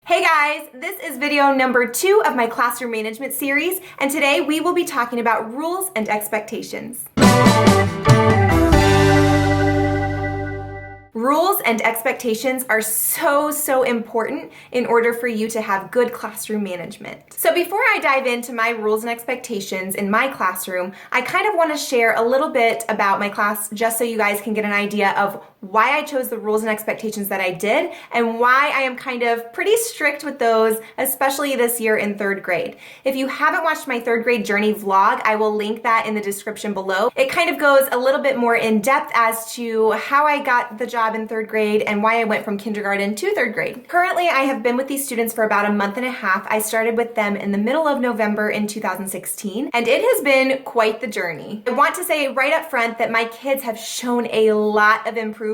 Hey guys, this is video number 2 of my classroom management series, and today we will be talking about rules and expectations. Rules and expectations are so important in order for you to have good classroom management. So before I dive into my rules and expectations in my classroom, I kind of want to share a little bit about my class just so you guys can get an idea of why I chose the rules and expectations that I did and why I am kind of pretty strict with those, especially this year in 3rd grade. If you haven't watched my 3rd grade journey vlog, I will link that in the description below. It kind of goes a little bit more in depth as to how I got the job in 3rd grade and why I went from kindergarten to 3rd grade. Currently, I have been with these students for about a month and a half. I started with them in the middle of November in 2016, and it has been quite the journey. I want to say right up front that my kids have shown a lot of improvement,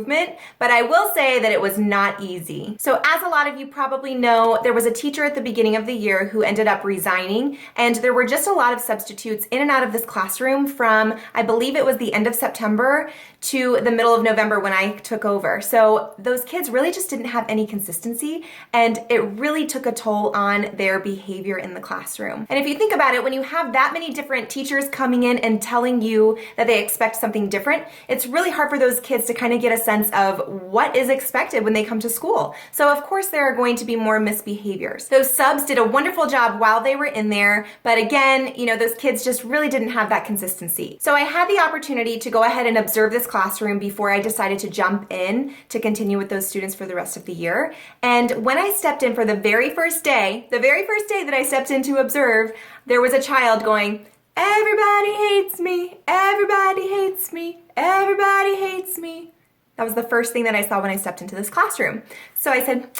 but I will say that it was not easy. So as a lot of you probably know, there was a teacher at the beginning of the year who ended up resigning, and there were just a lot of substitutes in and out of this classroom from, I believe it was the end of September to the middle of November when I took over. So those kids really just didn't have any consistency, and it really took a toll on their behavior in the classroom. And if you think about it, when you have that many different teachers coming in and telling you that they expect something different, it's really hard for those kids to kind of get a sense of what is expected when they come to school. So of course there are going to be more misbehaviors. Those subs did a wonderful job while they were in there, but again, those kids just really didn't have that consistency. So I had the opportunity to go ahead and observe this classroom before I decided to jump in to continue with those students for the rest of the year. And when I stepped in for the very first day that I stepped in to observe, there was a child going, "Everybody hates me, everybody hates me, everybody hates me." That was the first thing that I saw when I stepped into this classroom. So I said,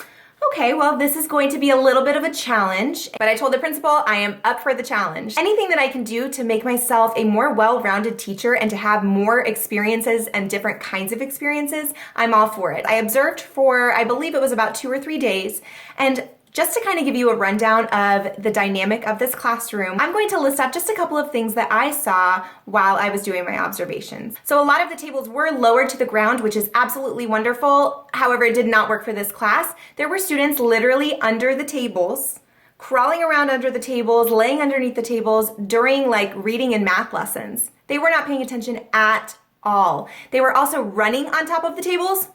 okay, well, this is going to be a little bit of a challenge, but I told the principal I am up for the challenge. Anything that I can do to make myself a more well-rounded teacher and to have more experiences and different kinds of experiences, I'm all for it. I observed for, I believe it was about 2 or 3 days, and just to kind of give you a rundown of the dynamic of this classroom, I'm going to list out just a couple of things that I saw while I was doing my observations. So a lot of the tables were lowered to the ground, which is absolutely wonderful. However, it did not work for this class. There were students literally under the tables, crawling around under the tables, laying underneath the tables during reading and math lessons. They were not paying attention at all. They were also running on top of the tables.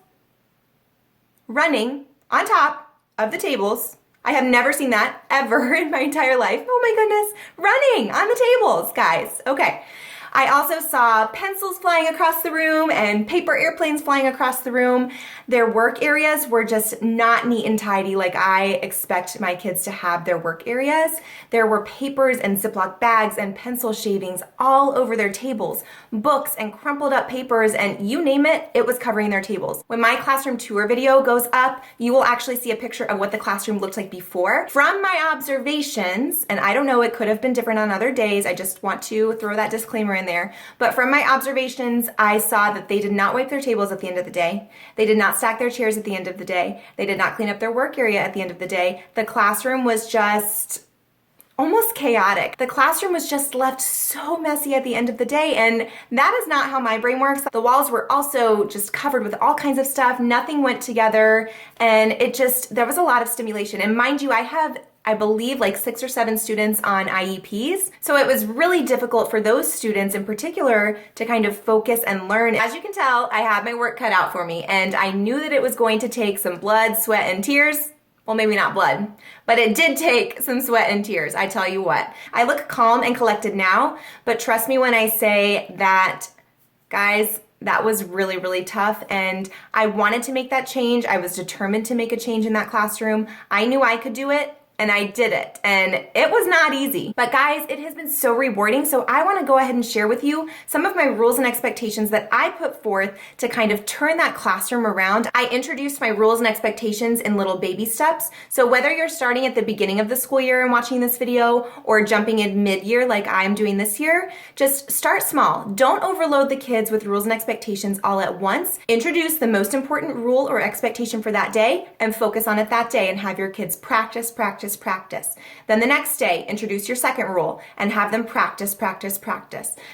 Running on top of the tables. I have never seen that ever in my entire life. Oh my goodness, running on the tables, guys. Okay. I also saw pencils flying across the room and paper airplanes flying across the room. Their work areas were just not neat and tidy like I expect my kids to have their work areas. There were papers and Ziploc bags and pencil shavings all over their tables, books and crumpled up papers, and you name it, it was covering their tables. When my classroom tour video goes up, you will actually see a picture of what the classroom looked like before. From my observations, and I don't know, it could have been different on other days, I just want to throw that disclaimer in there. But from my observations, I saw that they did not wipe their tables at the end of the day. They did not stack their chairs at the end of the day. They did not clean up their work area at the end of the day. The classroom was just almost chaotic. The classroom was just left so messy at the end of the day, and that is not how my brain works. The walls were also just covered with all kinds of stuff. Nothing went together, and there was a lot of stimulation. And mind you, I believe 6 or 7 students on IEPs. So it was really difficult for those students in particular to kind of focus and learn. As you can tell, I had my work cut out for me, and I knew that it was going to take some blood, sweat, and tears. Well, maybe not blood, but it did take some sweat and tears, I tell you what. I look calm and collected now, but trust me when I say that, guys, that was really tough, and I wanted to make that change. I was determined to make a change in that classroom. I knew I could do it, and I did it, and it was not easy. But guys, it has been so rewarding, so I wanna go ahead and share with you some of my rules and expectations that I put forth to kind of turn that classroom around. I introduced my rules and expectations in little baby steps, so whether you're starting at the beginning of the school year and watching this video, or jumping in mid-year like I'm doing this year, just start small. Don't overload the kids with rules and expectations all at once. Introduce the most important rule or expectation for that day, and focus on it that day, and have your kids practice. Then the next day, introduce your second rule and have them practice.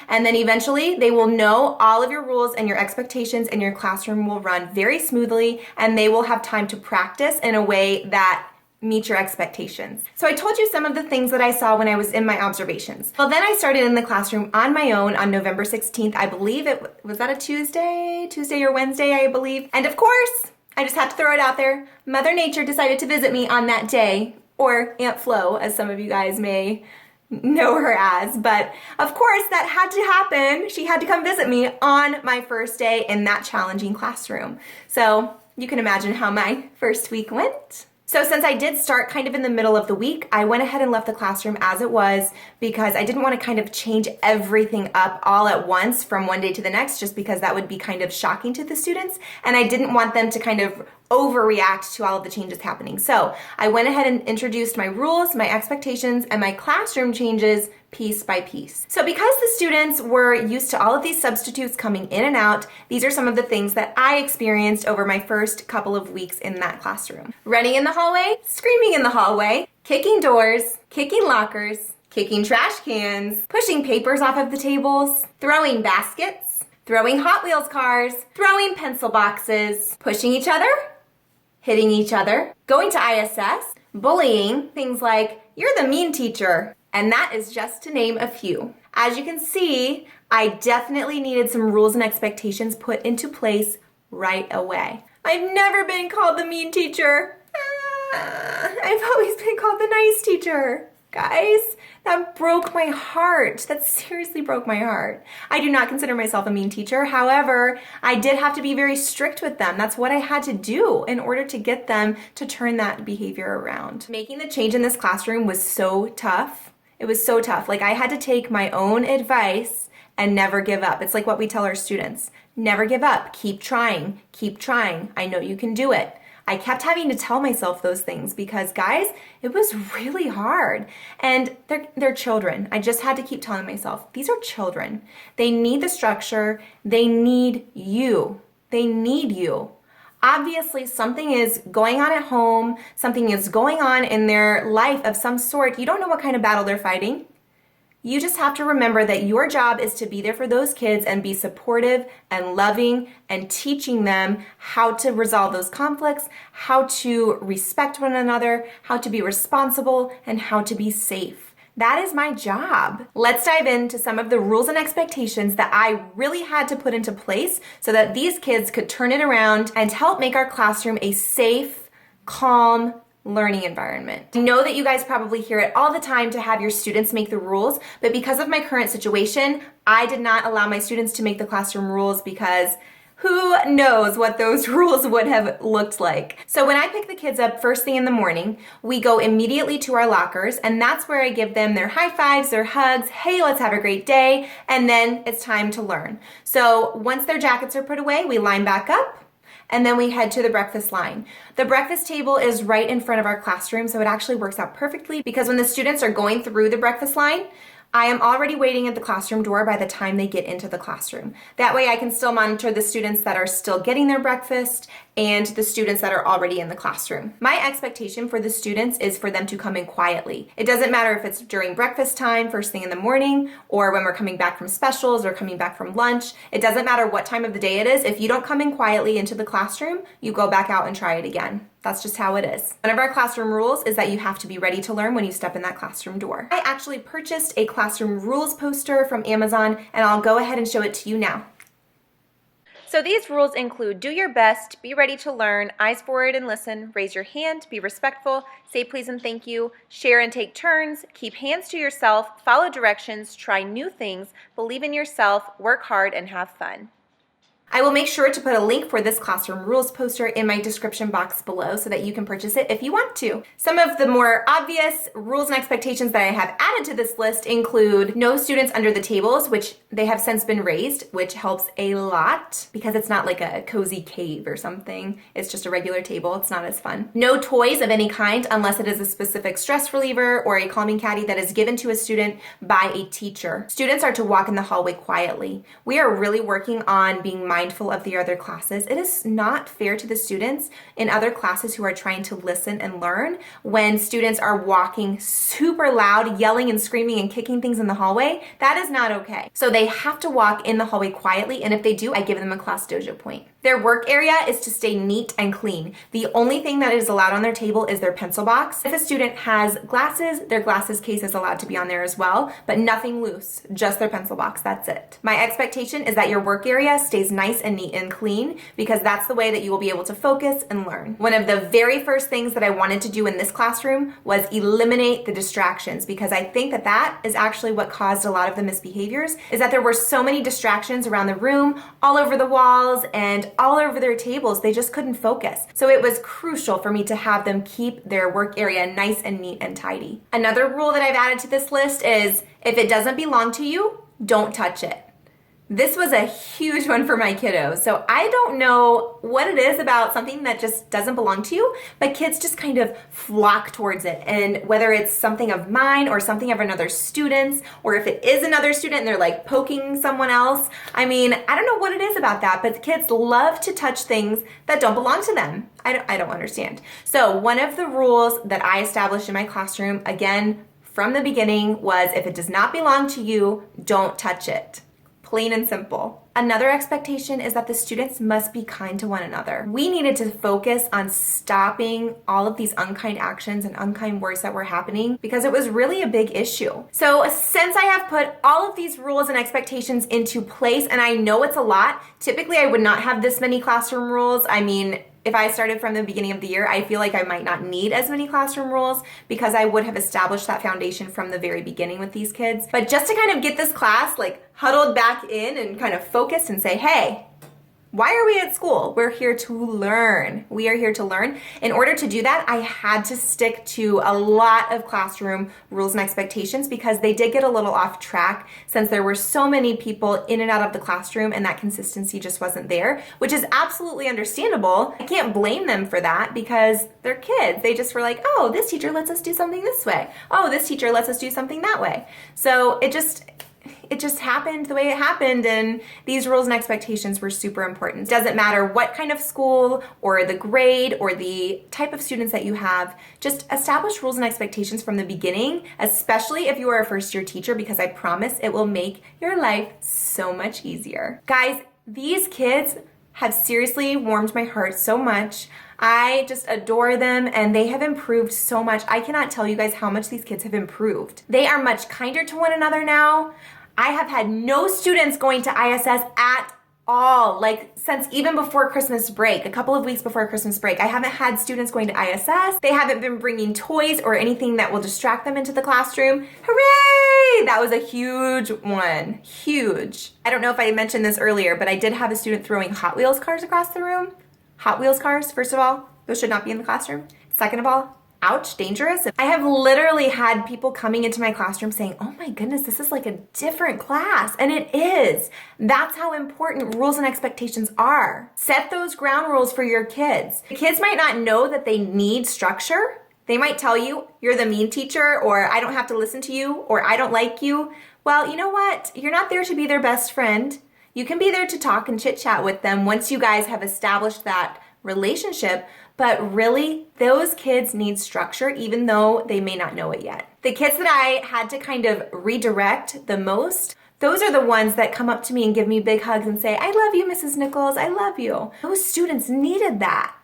And then eventually they will know all of your rules and your expectations, and your classroom will run very smoothly, and they will have time to practice in a way that meet your expectations. So I told you some of the things that I saw when I was in my observations. Well, then I started in the classroom on my own on November 16th. I believe was that a Tuesday or Wednesday, I believe. And of course, I just have to throw it out there. Mother Nature decided to visit me on that day, or Aunt Flo, as some of you guys may know her as. But of course, that had to happen. She had to come visit me on my first day in that challenging classroom. So you can imagine how my first week went. So since I did start kind of in the middle of the week, I went ahead and left the classroom as it was because I didn't want to kind of change everything up all at once from one day to the next, just because that would be kind of shocking to the students. And I didn't want them to kind of overreact to all of the changes happening. So I went ahead and introduced my rules, my expectations, and my classroom changes piece by piece. So because the students were used to all of these substitutes coming in and out, these are some of the things that I experienced over my first couple of weeks in that classroom. Running in the hallway, screaming in the hallway, kicking doors, kicking lockers, kicking trash cans, pushing papers off of the tables, throwing baskets, throwing Hot Wheels cars, throwing pencil boxes, pushing each other, hitting each other, going to ISS, bullying, things like, "You're the mean teacher." And that is just to name a few. As you can see, I definitely needed some rules and expectations put into place right away. I've never been called the mean teacher. I've always been called the nice teacher. Guys, that broke my heart. That seriously broke my heart. I do not consider myself a mean teacher. However, I did have to be very strict with them. That's what I had to do in order to get them to turn that behavior around. Making the change in this classroom was so tough. It was so tough. Like, I had to take my own advice and never give up. It's like what we tell our students. Never give up. Keep trying. Keep trying. I know you can do it. I kept having to tell myself those things because, guys, it was really hard. And they're children. I just had to keep telling myself, these are children. They need the structure. They need you. They need you. Obviously, something is going on at home. Something is going on in their life of some sort. You don't know what kind of battle they're fighting. You just have to remember that your job is to be there for those kids and be supportive and loving and teaching them how to resolve those conflicts, how to respect one another, how to be responsible, and how to be safe. That is my job. Let's dive into some of the rules and expectations that I really had to put into place so that these kids could turn it around and help make our classroom a safe, calm, learning environment. I know that you guys probably hear it all the time to have your students make the rules, but because of my current situation, I did not allow my students to make the classroom rules because who knows what those rules would have looked like. So when I pick the kids up first thing in the morning, we go immediately to our lockers, and that's where I give them their high fives, their hugs, hey, let's have a great day, and then it's time to learn. So once their jackets are put away, we line back up, and then we head to the breakfast line. The breakfast table is right in front of our classroom, so it actually works out perfectly because when the students are going through the breakfast line, I am already waiting at the classroom door by the time they get into the classroom. That way I can still monitor the students that are still getting their breakfast and the students that are already in the classroom. My expectation for the students is for them to come in quietly. It doesn't matter if it's during breakfast time, first thing in the morning, or when we're coming back from specials or coming back from lunch. It doesn't matter what time of the day it is. If you don't come in quietly into the classroom, you go back out and try it again. That's just how it is. One of our classroom rules is that you have to be ready to learn when you step in that classroom door. I actually purchased a classroom rules poster from Amazon, and I'll go ahead and show it to you now. So these rules include do your best, be ready to learn, eyes forward and listen, raise your hand, be respectful, say please and thank you, share and take turns, keep hands to yourself, follow directions, try new things, believe in yourself, work hard, and have fun. I will make sure to put a link for this classroom rules poster in my description box below so that you can purchase it if you want to. Some of the more obvious rules and expectations that I have added to this list include no students under the tables, which they have since been raised, which helps a lot because it's not like a cozy cave or something. It's just a regular table. It's not as fun. No toys of any kind unless it is a specific stress reliever or a calming caddy that is given to a student by a teacher. Students are to walk in the hallway quietly. We are really working on being mindful of the other classes. It is not fair to the students in other classes who are trying to listen and learn when students are walking super loud, yelling and screaming and kicking things in the hallway. That is not okay. So they have to walk in the hallway quietly, and if they do, I give them a class dojo point. Their work area is to stay neat and clean. The only thing that is allowed on their table is their pencil box. If a student has glasses, their glasses case is allowed to be on there as well, but nothing loose, just their pencil box, that's it. My expectation is that your work area stays nice and neat and clean because that's the way that you will be able to focus and learn. One of the very first things that I wanted to do in this classroom was eliminate the distractions because I think that that is actually what caused a lot of the misbehaviors, is that there were so many distractions around the room, all over the walls, and all over their tables. They just couldn't focus. So it was crucial for me to have them keep their work area nice and neat and tidy. Another rule that I've added to this list is if it doesn't belong to you, don't touch it. This was a huge one for my kiddos. So I don't know what it is about something that just doesn't belong to you, but kids just kind of flock towards it. And whether it's something of mine or something of another student's, or if it is another student and they're like poking someone else, I mean, I don't know what it is about that, but kids love to touch things that don't belong to them. I don't understand. So one of the rules that I established in my classroom, again, from the beginning, was if it does not belong to you, don't touch it. Plain and simple. Another expectation is that the students must be kind to one another. We needed to focus on stopping all of these unkind actions and unkind words that were happening because it was really a big issue. So since I have put all of these rules and expectations into place, and I know it's a lot, typically I would not have this many classroom rules. I mean, if I started from the beginning of the year, I feel like I might not need as many classroom rules because I would have established that foundation from the very beginning with these kids. But just to kind of get this class like huddled back in and kind of focused and say, hey, why are we at school? We're here to learn. We are here to learn. In order to do that, I had to stick to a lot of classroom rules and expectations because they did get a little off track since there were so many people in and out of the classroom and that consistency just wasn't there, which is absolutely understandable. I can't blame them for that because they're kids. They just were like, oh, this teacher lets us do something this way. Oh, this teacher lets us do something that way. So it just happened the way it happened, and these rules and expectations were super important. It doesn't matter what kind of school or the grade or the type of students that you have, just establish rules and expectations from the beginning, especially if you are a first-year teacher, because I promise it will make your life so much easier. Guys, these kids have seriously warmed my heart so much. I just adore them and they have improved so much. I cannot tell you guys how much these kids have improved. They are much kinder to one another now. I have had no students going to ISS at all, like since even before Christmas break, a couple of weeks before Christmas break. I haven't had students going to ISS. They haven't been bringing toys or anything that will distract them into the classroom. Hooray! That was a huge one, huge. I don't know if I mentioned this earlier, but I did have a student throwing Hot Wheels cars across the room. Hot Wheels cars, first of all, those should not be in the classroom. Second of all, ouch, dangerous. I have literally had people coming into my classroom saying, oh my goodness, this is like a different class. And it is. That's how important rules and expectations are. Set those ground rules for your kids. The kids might not know that they need structure. They might tell you, you're the mean teacher, or I don't have to listen to you, or I don't like you. Well, you know what? You're not there to be their best friend. You can be there to talk and chit chat with them once you guys have established that relationship, but really, those kids need structure even though they may not know it yet. The kids that I had to kind of redirect the most, those are the ones that come up to me and give me big hugs and say, I love you, Mrs. Nichols, I love you. Those students needed that.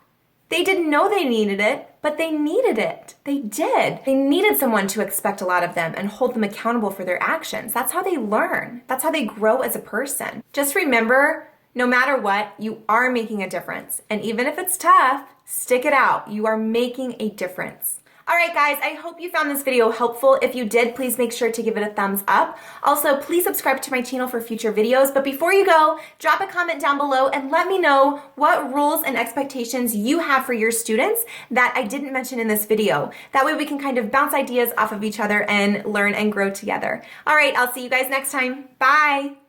They didn't know they needed it, but they needed it. They did. They needed someone to expect a lot of them and hold them accountable for their actions. That's how they learn. That's how they grow as a person. Just remember, no matter what, you are making a difference. And even if it's tough, stick it out. You are making a difference. All right, guys, I hope you found this video helpful. If you did, please make sure to give it a thumbs up. Also, please subscribe to my channel for future videos. But before you go, drop a comment down below and let me know what rules and expectations you have for your students that I didn't mention in this video. That way we can kind of bounce ideas off of each other and learn and grow together. All right, I'll see you guys next time. Bye.